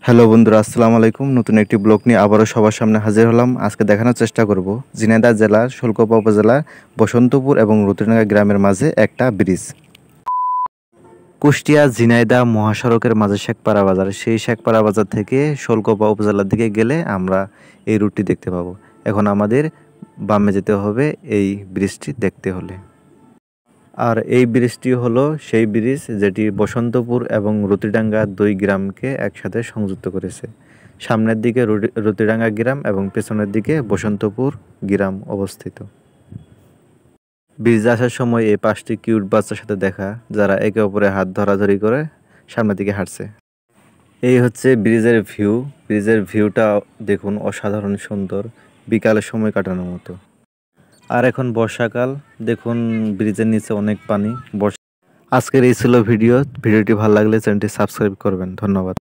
Hello বন্ধুরা, আসসালামু আলাইকুম। নতুন একটি ব্লগ নিয়ে আবারও সবার সামনে হাজির হলাম। আজকে দেখানোর চেষ্টা করব ঝিনাইদহ জেলার শোলকোপা উপজেলার বসন্তপুর এবং রুতিডাঙ্গা গ্রামের মাঝে একটা ব্রিজ। কুষ্টিয়া ঝিনাইদহ মহাসড়কের মাঝে শেখপাড়া বাজার, সেই শেখপাড়া বাজার থেকে শোলকোপা উপজেলার দিকে গেলে আমরা এই রুটটি দেখতে পাবো। এখন আমাদের বামে যেতে হবে এই ব্রিজটি দেখতে হলে। আর এই ব্রিজটি হলো সেই ব্রিজ যেটি বসন্তপুর এবং রুতিডাঙ্গা দুই গ্রামকে একসাথে সংযুক্ত করেছে। সামনের দিকে রুতিডাঙ্গা গ্রাম এবং পেছনের দিকে বসন্তপুর গ্রাম অবস্থিত। ব্রিজে আসার সময় এই পাঁচটি কিউট বাচ্চার সাথে দেখা, যারা একে অপরের হাত ধরাধরি করে সামনের দিকে হাঁটছে। এই হচ্ছে ব্রিজের ভিউ। ব্রিজের ভিউটা দেখুন, অসাধারণ সুন্দর, বিকালের সময় কাটানোর মতো। আর এখন বর্ষাকাল, দেখুন ব্রিজের নিচে অনেক পানি। আজকের এই ছিল ভিডিওটি ভালো লাগলে চ্যানেলটি সাবস্ক্রাইব করবেন। ধন্যবাদ।